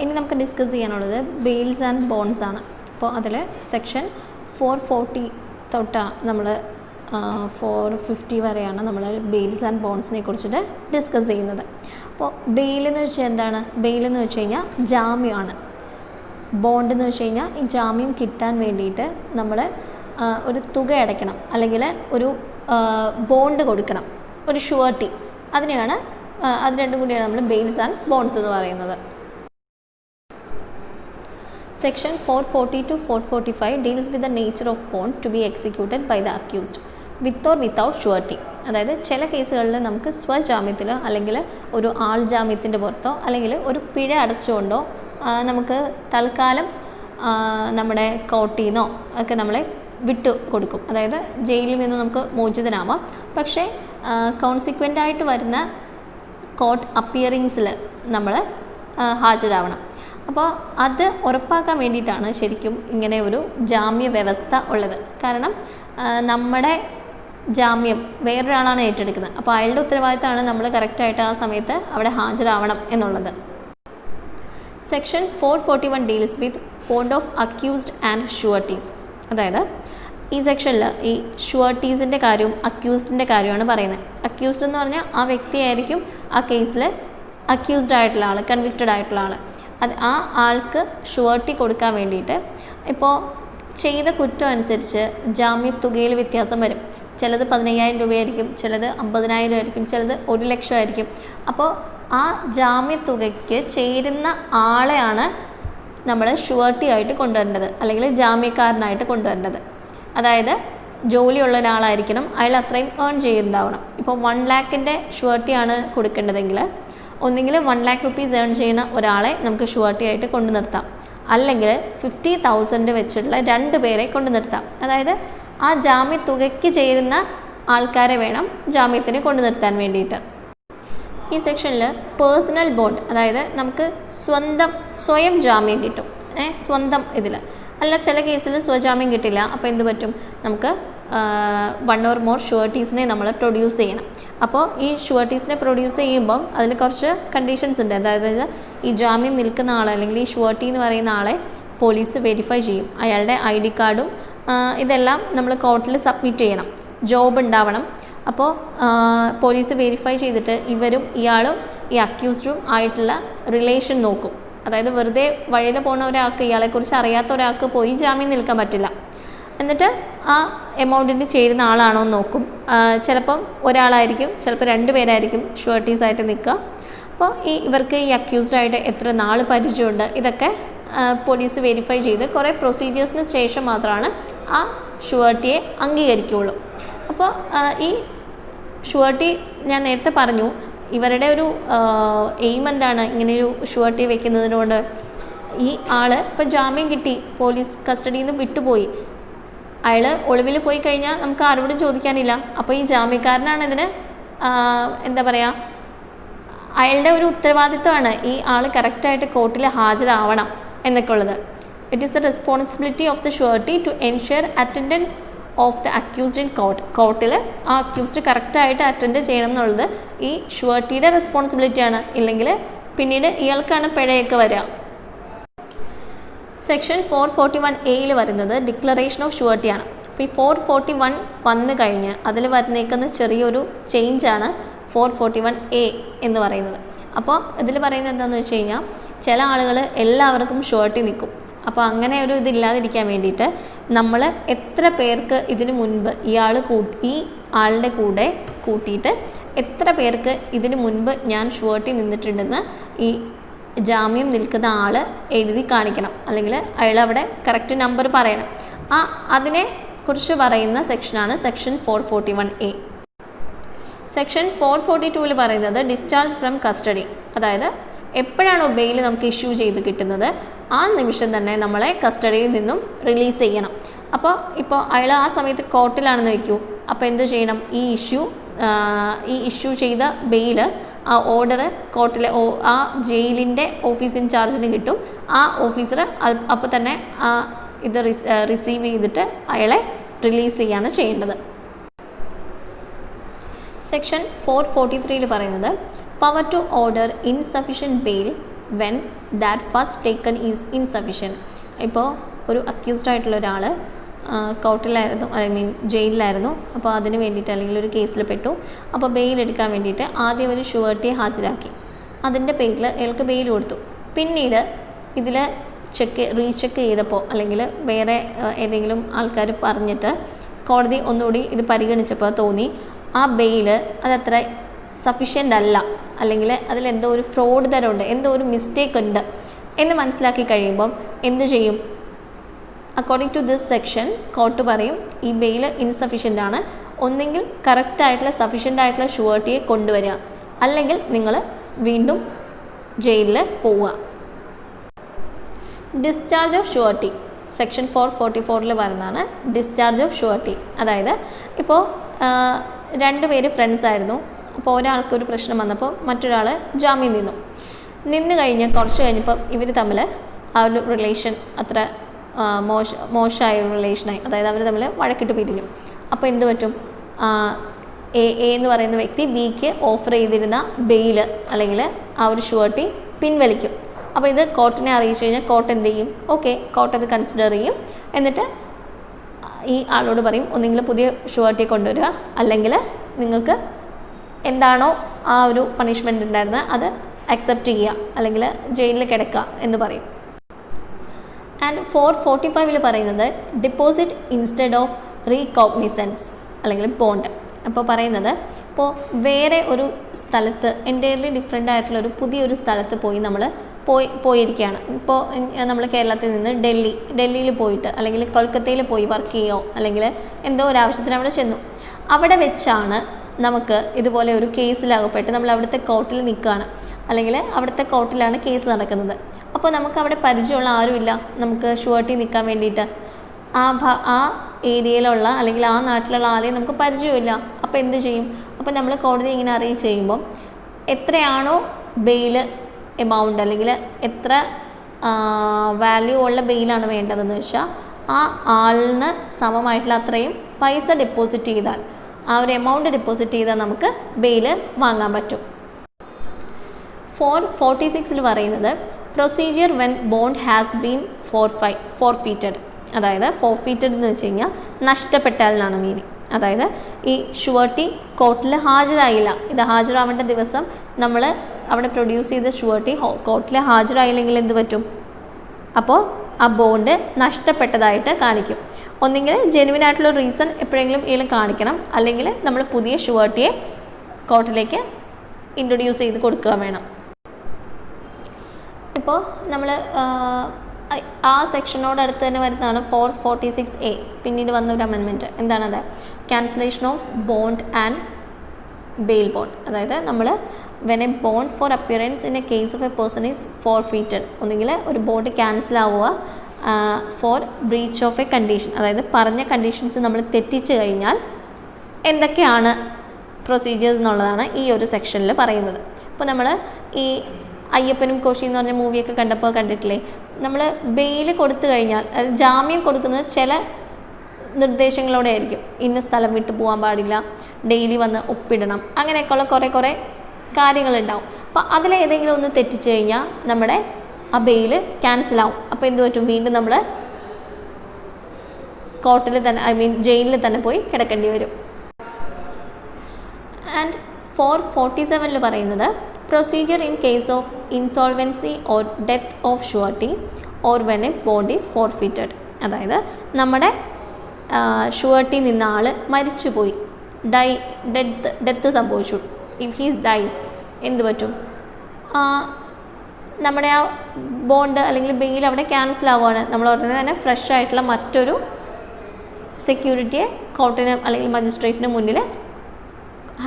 ഇനി നമുക്ക് ഡിസ്കസ് ചെയ്യാനുള്ളത് ബെയിൽസ് ആൻഡ് ബോൺസ് ആണ്. അപ്പോൾ അതിൽ സെക്ഷൻ 440 തൊട്ട് നമ്മൾ 450 വരെയാണ് നമ്മൾ ബെയിൽസ് ആൻഡ് ബോൺസിനെ കുറിച്ചിട്ട് ഡിസ്കസ് ചെയ്യുന്നത്. അപ്പോൾ ബെയിൽ എന്ന് വെച്ചാൽ എന്താണ്? ബെയിൽ എന്ന് വെച്ച് കഴിഞ്ഞാൽ ജാമ്യമാണ്. ബോണ്ട് എന്ന് വെച്ച് കഴിഞ്ഞാൽ ഈ ജാമ്യം കിട്ടാൻ വേണ്ടിയിട്ട് നമ്മൾ ഒരു തുക അടയ്ക്കണം, അല്ലെങ്കിൽ ഒരു ബോണ്ട് കൊടുക്കണം, ഒരു ഷുവർട്ടി. അതിനെയാണ് അത് രണ്ടും കൂടിയാണ് നമ്മൾ ബെയിൽസ് ആൻഡ് ബോൺസ് എന്ന് പറയുന്നത്. Section 440 to 445 deals with the nature of bond to be executed by the accused with or without surety. അതായത് ചില കേസുകളിൽ നമുക്ക് സ്വജാമ്യത്തിലോ അല്ലെങ്കിൽ ഒരു ആൾ ജാമ്യത്തിൻ്റെ പുറത്തോ അല്ലെങ്കിൽ ഒരു പിഴ അടച്ചുകൊണ്ടോ നമുക്ക് തൽക്കാലം നമ്മുടെ കോർട്ടിൽ നിന്നോ ഒക്കെ നമ്മളെ വിട്ടു കൊടുക്കും. അതായത് ജയിലിൽ നിന്ന് നമുക്ക് മോചിതനാവാം. പക്ഷേ കോൺസിക്വൻ്റായിട്ട് വരുന്ന കോർട്ട് അപ്പിയറിങ്സിൽ നമ്മൾ ഹാജരാവണം. അപ്പോൾ അത് ഉറപ്പാക്കാൻ വേണ്ടിയിട്ടാണ് ശരിക്കും ഇങ്ങനെ ഒരു ജാമ്യ വ്യവസ്ഥ ഉള്ളത്. കാരണം നമ്മുടെ ജാമ്യം വേറൊരാളാണ് ഏറ്റെടുക്കുന്നത്. അപ്പോൾ അയാളുടെ ഉത്തരവാദിത്തമാണ് നമ്മൾ കറക്റ്റായിട്ട് ആ സമയത്ത് അവിടെ ഹാജരാവണം എന്നുള്ളത്. Section 441 deals with bond of accused and sureties. അതായത് ഈ സെക്ഷനിൽ ഈ ഷുവർട്ടീസിൻ്റെ കാര്യവും അക്യൂസ്ഡിൻ്റെ കാര്യമാണ് പറയുന്നത്. അക്യൂസ്ഡ് എന്ന് പറഞ്ഞാൽ ആ വ്യക്തിയായിരിക്കും ആ കേസിൽ അക്യൂസ്ഡ് ആയിട്ടുള്ള ആൾ, കൺവിക്റ്റഡ് ആയിട്ടുള്ള ആൾ. അത് ആ ആൾക്ക് ഷുവർട്ടി കൊടുക്കാൻ വേണ്ടിയിട്ട് ഇപ്പോൾ ചെയ്ത കുറ്റം അനുസരിച്ച് ജാമ്യത്തുകയിൽ വ്യത്യാസം വരും. ചിലത് 15,000 രൂപയായിരിക്കും, ചിലത് 50,000 ആയിരിക്കും, ചിലത് 1,00,000 ആയിരിക്കും. അപ്പോൾ ആ ജാമ്യത്തുകയ്ക്ക് ചേരുന്ന ആളെയാണ് നമ്മൾ ഷുവർട്ടി ആയിട്ട് കൊണ്ടുവരേണ്ടത്, അല്ലെങ്കിൽ ജാമ്യക്കാരനായിട്ട് കൊണ്ടുവരേണ്ടത്. അതായത് ജോലിയുള്ള ഒരാളായിരിക്കണം, അയാൾ അത്രയും ഏൺ ചെയ്യുന്നുണ്ടാവണം. ഇപ്പോൾ 1 lakhൻ്റെ ഷുവർട്ടിയാണ് കൊടുക്കേണ്ടതെങ്കിൽ ഒന്നെങ്കിൽ 1 lakh rupees ഏൺ ചെയ്യുന്ന ഒരാളെ നമുക്ക് ഷുവർട്ടി ആയിട്ട് കൊണ്ടു നിർത്താം, അല്ലെങ്കിൽ 50,000 വെച്ചിട്ടുള്ള 2 പേരെ കൊണ്ടു നിർത്താം. അതായത് ആ ജാമ്യത്തുകയ്ക്ക് ചേരുന്ന ആൾക്കാരെ വേണം ജാമ്യത്തിന് കൊണ്ടു നിർത്താൻ വേണ്ടിയിട്ട്. ഈ സെക്ഷനിൽ പേഴ്സണൽ ബോണ്ട്, അതായത് നമുക്ക് സ്വയം ജാമ്യം കിട്ടും. സ്വന്തം ഇതിൽ അല്ല, ചില കേസിൽ സ്വജാമ്യം കിട്ടില്ല. അപ്പോൾ എന്ത് പറ്റും? നമുക്ക് 1 or more ഷുവർട്ടീസിനെ നമ്മൾ പ്രൊഡ്യൂസ് ചെയ്യണം. അപ്പോൾ ഈ ഷുവർട്ടീസിനെ പ്രൊഡ്യൂസ് ചെയ്യുമ്പം അതിന് കുറച്ച് കണ്ടീഷൻസ് ഉണ്ട്. അതായത് ഈ ജാമ്യം നിൽക്കുന്ന ആളെ, അല്ലെങ്കിൽ ഈ ഷുവർട്ടി എന്ന് പറയുന്ന ആളെ പോലീസ് വെരിഫൈ ചെയ്യും. അയാളുടെ ID കാർഡും ഇതെല്ലാം നമ്മൾ കോർട്ടിൽ സബ്മിറ്റ് ചെയ്യണം. ജോബ് ഉണ്ടാവണം. അപ്പോൾ പോലീസ് വെരിഫൈ ചെയ്തിട്ട് ഇവരും ഇയാളും ഈ അക്യൂസ്ഡും ആയിട്ടുള്ള റിലേഷൻ നോക്കും. അതായത് വെറുതെ വഴിയിൽ പോകുന്ന ഒരാൾക്ക്, ഇയാളെക്കുറിച്ച് അറിയാത്ത ഒരാൾക്ക് പോയി ജാമ്യം നിൽക്കാൻ പറ്റില്ല. എന്നിട്ട് ആ എമൗണ്ടിന് ചേരുന്ന ആളാണോ എന്ന് നോക്കും. ചിലപ്പം ഒരാളായിരിക്കും, ചിലപ്പോൾ 2 പേരായിരിക്കും ഷുവർട്ടീസായിട്ട് നിൽക്കുക. അപ്പോൾ ഇവർക്ക് ഈ അക്യൂസ്ഡായിട്ട് എത്ര നാൾ പരിചയമുണ്ട്, ഇതൊക്കെ പോലീസ് വെരിഫൈ ചെയ്ത് കുറേ പ്രൊസീജിയേഴ്സിന് ശേഷം മാത്രമാണ് ആ ഷുവർട്ടിയെ അംഗീകരിക്കുകയുള്ളൂ. അപ്പോൾ ഈ ഷുവർട്ടി ഞാൻ നേരത്തെ പറഞ്ഞു, ഇവരുടെ ഒരു എയിം എന്താണ്? ഇങ്ങനെയൊരു ഷുവർട്ടി വെക്കുന്നതിനോട് ഈ ആൾ ഇപ്പോൾ ജാമ്യം കിട്ടി, പോലീസ് കസ്റ്റഡിയിൽ നിന്ന് വിട്ടുപോയി, അയാൾ ഒളിവിൽ പോയി കഴിഞ്ഞാൽ നമുക്ക് ആരോടും ചോദിക്കാനില്ല. അപ്പോൾ ഈ ജാമ്യക്കാരനാണ് ഇതിന് എന്താ പറയുക, അയാളുടെ ഒരു ഉത്തരവാദിത്വമാണ് ഈ ആൾ കറക്റ്റായിട്ട് കോർട്ടിൽ ഹാജരാവണം എന്നൊക്കെ ഉള്ളത്. It is the responsibility of the surety to ensure attendance of the accused in court. കോർട്ടിൽ ആ അക്യൂസ്ഡ് കറക്റ്റായിട്ട് അറ്റൻഡ് ചെയ്യണം എന്നുള്ളത് ഈ ഷുവർട്ടിയുടെ റെസ്പോൺസിബിലിറ്റിയാണ്. ഇല്ലെങ്കിൽ പിന്നീട് ഇയാൾക്കാണ് പിഴയൊക്കെ വരിക. സെക്ഷൻ 441A വരുന്നത് ഡിക്ലറേഷൻ ഓഫ് ഷുവർട്ടിയാണ്. അപ്പോൾ ഈ 441 വന്നു കഴിഞ്ഞ് അതിൽ വന്നേക്കുന്ന ചെറിയൊരു ചേഞ്ചാണ് 441A എന്ന് പറയുന്നത്. അപ്പോൾ ഇതിൽ പറയുന്നത് എന്താണെന്ന് വെച്ച് കഴിഞ്ഞാൽ, ചില ആളുകൾ എല്ലാവർക്കും ഷുവർട്ടി നിൽക്കും. അപ്പോൾ അങ്ങനെ ഒരു ഇതില്ലാതിരിക്കാൻ വേണ്ടിയിട്ട് നമ്മൾ എത്ര പേർക്ക് ഇതിനു മുൻപ് ഈ ആളുടെ കൂടെ കൂട്ടിയിട്ട് എത്ര പേർക്ക് ഇതിനു മുൻപ് ഞാൻ ഷുവർട്ടി നിന്നിട്ടുണ്ടെന്ന് ഈ ജാമ്യം നിൽക്കുന്ന ആൾ എഴുതി കാണിക്കണം, അല്ലെങ്കിൽ അയാൾ അവിടെ കറക്റ്റ് നമ്പർ പറയണം. അതിനെ കുറിച്ച് പറയുന്ന സെക്ഷനാണ് സെക്ഷൻ 441A. സെക്ഷൻ 442 പറയുന്നത് ഡിസ്ചാർജ് ഫ്രം കസ്റ്റഡി. അതായത് എപ്പോഴാണോ ബെയിൽ നമുക്ക് ഇഷ്യൂ ചെയ്ത് കിട്ടുന്നത് ആ നിമിഷം തന്നെ നമ്മളെ കസ്റ്റഡിയിൽ നിന്നും റിലീസ് ചെയ്യണം. അപ്പോൾ അയാൾ ആ സമയത്ത് കോർട്ടിലാണെന്ന് വയ്ക്കൂ. അപ്പോൾ എന്ത് ചെയ്യണം? ഈ ഇഷ്യൂ ചെയ്ത ബെയിൽ ആ ഓർഡർ കോർട്ടിലെ ആ ജയിലിൻ്റെ ഓഫീസ് ഇൻചാർജിന് കിട്ടും. ആ ഓഫീസർ അപ്പോൾ തന്നെ ഇത് റിസീവ് ചെയ്തിട്ട് അയാളെ റിലീസ് ചെയ്യാണ് ചെയ്യേണ്ടത്. സെക്ഷൻ 443 പറയുന്നത് power to order insufficient bail when that first taken is insufficient. ഇപ്പോൾ ഒരു അക്യൂസ്ഡ് ആയിട്ടുള്ള ഒരാൾ കോർട്ടിലായിരുന്നു, ഐ മീൻ ജയിലിലായിരുന്നു. അപ്പോൾ അതിന് വേണ്ടിയിട്ട് അല്ലെങ്കിൽ ഒരു കേസിൽ പെട്ടു. അപ്പോൾ ബെയിൽ എടുക്കാൻ വേണ്ടിയിട്ട് ആദ്യം ഒരു ഷുവർട്ടിയെ ഹാജരാക്കി. അതിൻ്റെ പേരിൽ അയാൾക്ക് ബെയിൽ കൊടുത്തു. പിന്നീട് ഇതിൽ റീചെക്ക് ചെയ്തപ്പോൾ അല്ലെങ്കിൽ വേറെ ഏതെങ്കിലും ആൾക്കാർ പറഞ്ഞിട്ട് കോടതി ഒന്നുകൂടി ഇത് പരിഗണിച്ചപ്പോൾ തോന്നി ആ ബെയിൽ അതത്ര സഫിഷ്യൻ്റ് അല്ല, അല്ലെങ്കിൽ അതിലെന്തോ ഒരു ഫ്രോഡ് തരമുണ്ട്, എന്തോ ഒരു മിസ്റ്റേക്ക് ഉണ്ട് എന്ന് മനസ്സിലാക്കി കഴിയുമ്പം എന്ത് ചെയ്യും? According to this section court പറയും ഈ ബെയിൽ ഇൻസഫിഷ്യൻ്റ് ആണ്, ഒന്നെങ്കിൽ കറക്റ്റായിട്ടുള്ള സഫിഷ്യൻ്റ് ആയിട്ടുള്ള ഷുവർട്ടിയെ കൊണ്ടുവരിക, അല്ലെങ്കിൽ നിങ്ങൾ വീണ്ടും ജയിലിൽ പോവുക. ഡിസ്ചാർജ് ഓഫ് ഷുവർട്ടി സെക്ഷൻ 444 വരുന്നതാണ് ഡിസ്ചാർജ് ഓഫ് ഷുവർട്ടി. അതായത് ഇപ്പോൾ 2 പേര് ഫ്രണ്ട്സ് ആയിരുന്നു. അപ്പോൾ ഒരാൾക്കൊരു പ്രശ്നം വന്നപ്പോൾ മറ്റൊരാൾ ജാമ്യം നിന്ന് കഴിഞ്ഞ് കുറച്ച് കഴിഞ്ഞപ്പോൾ ഇവർ തമ്മിൽ ആ ഒരു റിലേഷൻ അത്ര മോശമായ ഒരു റിലേഷനായി. അതായത് അവർ തമ്മിൽ വഴക്കിട്ട് പിരിഞ്ഞു. അപ്പോൾ എന്ത് പറ്റും? എ എന്ന് പറയുന്ന വ്യക്തി ബിക്ക് ഓഫർ ചെയ്തിരുന്ന ബെയിൽ അല്ലെങ്കിൽ ആ ഒരു ഷുവർട്ടി പിൻവലിക്കും. അപ്പോൾ ഇത് കോർട്ടിനെ അറിയിച്ചു കഴിഞ്ഞാൽ കോർട്ട് എന്ത് ചെയ്യും? ഓക്കെ, കോർട്ട് അത് കൺസിഡർ ചെയ്യും. എന്നിട്ട് ഈ ആളോട് പറയും ഒന്നെങ്കിൽ പുതിയ ഷുവർട്ടിയെ കൊണ്ടുവരിക, അല്ലെങ്കിൽ നിങ്ങൾക്ക് എന്താണോ ആ ഒരു പണിഷ്മെൻ്റ് ഉണ്ടായിരുന്നത് അത് അക്സെപ്റ്റ് ചെയ്യുക, അല്ലെങ്കിൽ ജയിലിൽ കിടക്കുക എന്ന് പറയും. ആൻഡ് 445 പറയുന്നത് ഡിപ്പോസിറ്റ് ഇൻസ്റ്റെഡ് ഓഫ് റീകോഗ്നിസൻസ് അല്ലെങ്കിൽ ബോണ്ട്. അപ്പോൾ പറയുന്നത് ഇപ്പോൾ വേറെ ഒരു സ്ഥലത്ത് എൻ്റയർലി ഡിഫറെൻ്റ് ആയിട്ടുള്ളൊരു പുതിയൊരു സ്ഥലത്ത് പോയി നമ്മൾ പോയിരിക്കുകയാണ്. ഇപ്പോൾ നമ്മൾ കേരളത്തിൽ നിന്ന് ഡൽഹിയിൽ പോയിട്ട് അല്ലെങ്കിൽ കൊൽക്കത്തയിൽ പോയി വർക്ക് ചെയ്യുകയോ അല്ലെങ്കിൽ എന്തോ ഒരു ആവശ്യത്തിന് അവിടെ ചെന്നു. അവിടെ വെച്ചാണ് നമുക്ക് ഇതുപോലെ ഒരു കേസിലകപ്പെട്ട് നമ്മൾ അവിടുത്തെ കോർട്ടിൽ നിൽക്കുകയാണ്, അല്ലെങ്കിൽ അവിടുത്തെ കോർട്ടിലാണ് കേസ് നടക്കുന്നത്. അപ്പോൾ നമുക്ക് അവിടെ പരിചയമുള്ള ആരുമില്ല നമുക്ക് ഷുവർട്ടി നിൽക്കാൻ വേണ്ടിയിട്ട്. ആ ഏരിയയിലുള്ള അല്ലെങ്കിൽ ആ നാട്ടിലുള്ള ആരെയും നമുക്ക് പരിചയമില്ല. അപ്പോൾ എന്ത് ചെയ്യും? അപ്പോൾ നമ്മൾ കോടതി ഇങ്ങനെ അറിയിച്ച് കഴിയുമ്പം എത്രയാണോ ബെയിൽ എമൗണ്ട് അല്ലെങ്കിൽ എത്ര വാല്യൂ ഉള്ള ബെയിലാണ് വേണ്ടതെന്ന് വെച്ചാൽ ആ ആളിന് സമമായിട്ടുള്ള അത്രയും പൈസ ഡെപ്പോസിറ്റ് ചെയ്താൽ, ആ ഒരു എമൗണ്ട് ഡെപ്പോസിറ്റ് ചെയ്താൽ നമുക്ക് ബെയിൽ വാങ്ങാൻ പറ്റും. 446 പറയുന്നത് procedure when bond has been forfeited. അതായത് ഫോർഫീറ്റഡ് എന്ന് വെച്ച് കഴിഞ്ഞാൽ നഷ്ടപ്പെട്ടാൽ എന്നാണ് മീനിങ്. അതായത് ഈ ഷുവർട്ടി കോർട്ടിൽ ഹാജരായില്ല, ഇത് ഹാജരാവേണ്ട ദിവസം നമ്മൾ അവിടെ പ്രൊഡ്യൂസ് ചെയ്ത ഷുവർട്ടി കോർട്ടിൽ ഹാജരായില്ലെങ്കിൽ എന്ത് പറ്റും? അപ്പോൾ ആ ബോണ്ട് നഷ്ടപ്പെട്ടതായിട്ട് കാണിക്കും. ഒന്നെങ്കിൽ ജെനുവിൻ ആയിട്ടുള്ള റീസൺ എപ്പോഴെങ്കിലും ഇതിൽ കാണിക്കണം, അല്ലെങ്കിൽ നമ്മൾ പുതിയ ഷുവർട്ടിയെ കോർട്ടിലേക്ക് ഇൻട്രൊഡ്യൂസ് ചെയ്ത് കൊടുക്കുക വേണം. ഇപ്പോൾ നമ്മൾ ആ സെക്ഷനോട് അടുത്ത് തന്നെ വരുന്നതാണ് 446A. പിന്നീട് വന്ന ഒരു അമെൻമെൻറ്റ് എന്താണത്? Cancellation of bond and bail bond. അതായത് നമ്മൾ when A bond four appearance in A case of A person is forfeited, ഒന്നുകിൽ ഒരു ബോണ്ട് ക്യാൻസൽ ആവുക four breach of A condition, അതായത് പറഞ്ഞ കണ്ടീഷൻസ് നമ്മൾ തെറ്റിച്ച് കഴിഞ്ഞാൽ എന്തൊക്കെയാണ് പ്രൊസീജിയേഴ്സ് എന്നുള്ളതാണ് ഈ ഒരു സെക്ഷനിൽ പറയുന്നത്. അപ്പോൾ നമ്മൾ ഈ അയ്യപ്പനും കോശി എന്ന് പറഞ്ഞ മൂവിയൊക്കെ കണ്ടിട്ടില്ലേ? നമ്മൾ ബെയിൽ കൊടുത്തു കഴിഞ്ഞാൽ, അത് ജാമ്യം കൊടുക്കുന്നത് ചില നിർദ്ദേശങ്ങളോടെ ആയിരിക്കും. ഇന്ന സ്ഥലം വിട്ടു പോകാൻ പാടില്ല, ഡെയിലി വന്ന് ഒപ്പിടണം, അങ്ങനെയൊക്കെയുള്ള കുറേ കാര്യങ്ങളുണ്ടാവും. അപ്പോൾ അതിലേതെങ്കിലും ഒന്ന് തെറ്റിച്ച് കഴിഞ്ഞാൽ നമ്മുടെ ആ ബെയിൽ ക്യാൻസൽ ആവും. അപ്പോൾ എന്ത് പറ്റും? വീണ്ടും നമ്മൾ കോർട്ടിൽ തന്നെ, ഐ മീൻ ജയിലിൽ തന്നെ പോയി കിടക്കേണ്ടി വരും. ആൻഡ് 447 പറയുന്നത് procedure in case of insolvency or death of surety or when A bond is forfeited. അതായത് നമ്മുടെ ഷുവർട്ടി നിന്ന ആൾ മരിച്ചുപോയി, ഡെത്ത് സംഭവിച്ചു. ഇഫ് ഹീസ് ഡൈസ് എന്ത് പറ്റും? നമ്മുടെ ആ ബോണ്ട് അല്ലെങ്കിൽ ബെയിൽ അവിടെ ക്യാൻസൽ ആവുകയാണ്. നമ്മൾ ഉടനെ തന്നെ ഫ്രഷ് ആയിട്ടുള്ള മറ്റൊരു സെക്യൂരിറ്റിയെ കോർട്ടിന് അല്ലെങ്കിൽ മജിസ്ട്രേറ്റിന് മുന്നിൽ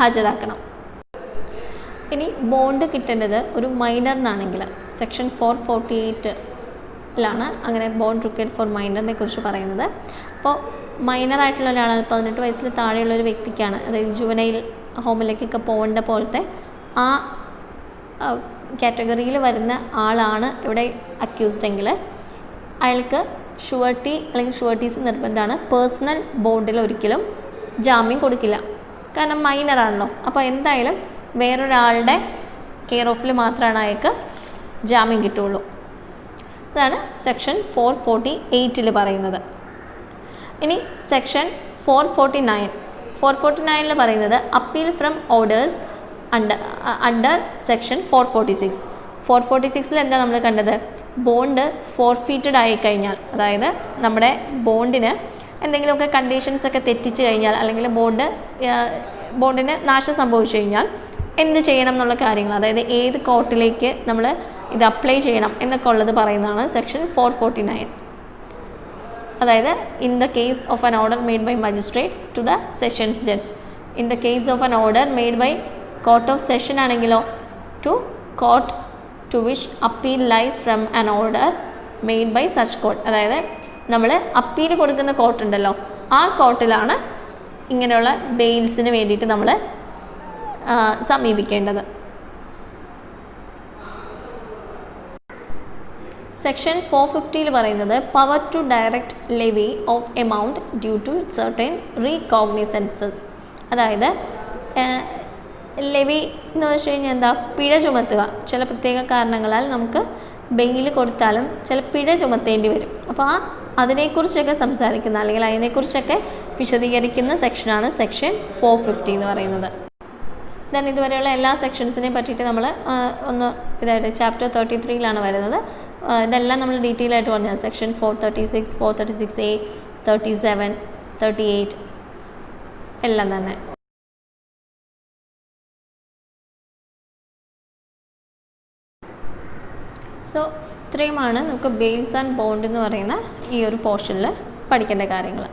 ഹാജരാക്കണം. ഇനി ബോണ്ട് കിട്ടേണ്ടത് ഒരു മൈനറിനാണെങ്കിൽ സെക്ഷൻ 448 അങ്ങനെ ബോണ്ട് റിക്വയർഡ് ഫോർ മൈനറിനെ കുറിച്ച് പറയുന്നത്. അപ്പോൾ മൈനറായിട്ടുള്ള ഒരാളാണ്, 18 വയസ്സിൽ താഴെയുള്ള ഒരു വ്യക്തിക്കാണ്, അതായത് ജുവനൈൽ ഹോമിലേക്കൊക്കെ പോകേണ്ട പോലത്തെ ആ കാറ്റഗറിയിൽ വരുന്ന ആളാണ് ഇവിടെ അക്യൂസ്ഡ് എങ്കിൽ അയാൾക്ക് ഷുവർട്ടി അല്ലെങ്കിൽ ഷുവർട്ടീസ് നിർബന്ധമാണ്. പേഴ്സണൽ ബോണ്ടിൽ ഒരിക്കലും ജാമ്യം കൊടുക്കില്ല, കാരണം മൈനറാണല്ലോ. അപ്പോൾ എന്തായാലും വേറൊരാളുടെ കെയർ ഓഫിൽ മാത്രമാണ് അയാൾക്ക് ജാമ്യം കിട്ടുള്ളൂ. അതാണ് സെക്ഷൻ 448 പറയുന്നത്. ഇനി സെക്ഷൻ 449 പറയുന്നത് appeal from orders under section 446 എന്താ നമ്മൾ കണ്ടത്? ബോണ്ട് ഫോർഫീറ്റഡ് ആയി കഴിഞ്ഞാൽ, അതായത് നമ്മുടെ ബോണ്ടിന് എന്തെങ്കിലുമൊക്കെ കണ്ടീഷൻസ് ഒക്കെ തെറ്റിച്ച് കഴിഞ്ഞാൽ, അല്ലെങ്കിൽ ബോണ്ടിന് നാശം സംഭവിച്ചു കഴിഞ്ഞാൽ എന്ത് ചെയ്യണം എന്നുള്ള കാര്യങ്ങൾ, അതായത് ഏത് കോർട്ടിലേക്ക് നമ്മൾ ഇത് അപ്ലൈ ചെയ്യണം എന്നൊക്കെ ഉള്ളത് പറയുന്നതാണ് സെക്ഷൻ 449. അതായത് in the case of an order made by magistrate to the sessions judge. In the case of an order made by court of session ആണെങ്കിലോ to court to which appeal lies from an order made by such court. അതായത് നമ്മൾ appeal കൊടുക്കുന്ന കോർട്ടുണ്ടല്ലോ, ആ കോർട്ടിലാണ് ഇങ്ങനെയുള്ള ബെയിൽസിന് വേണ്ടിയിട്ട് നമ്മൾ സമീപിക്കേണ്ടത്. Section 450 പറയുന്നത് power to direct levy of amount due to certain recognisances. അതായത് ലെവി എന്ന് വെച്ച് കഴിഞ്ഞാൽ എന്താ? പിഴ ചുമത്തുക. ചില പ്രത്യേക കാരണങ്ങളാൽ നമുക്ക് ബെയിൽ കൊടുത്താലും ചില പിഴ ചുമത്തേണ്ടി വരും. അപ്പോൾ അതിനെക്കുറിച്ചൊക്കെ സംസാരിക്കുന്ന, അല്ലെങ്കിൽ അതിനെക്കുറിച്ചൊക്കെ വിശദീകരിക്കുന്ന സെക്ഷനാണ് സെക്ഷൻ 450 എന്ന് പറയുന്നത്. ദെൻ ഇതുവരെയുള്ള എല്ലാ സെക്ഷൻസിനെയും പറ്റിയിട്ട് നമ്മൾ ഒന്ന് ഇതായിട്ട് ചാപ്റ്റർ 33 വരുന്നത്. ഇതെല്ലാം നമ്മൾ ഡീറ്റെയിൽ ആയിട്ട് പറഞ്ഞാൽ സെക്ഷൻ 436, 436A, 37, 38 എല്ലാം തന്നെ. സോ ഇത്രയുമാണ് നമുക്ക് ബെയിൽസ് ആൻഡ് ബോണ്ട് എന്ന് പറയുന്ന ഈ ഒരു പോർഷനിൽ പഠിക്കേണ്ട കാര്യങ്ങൾ.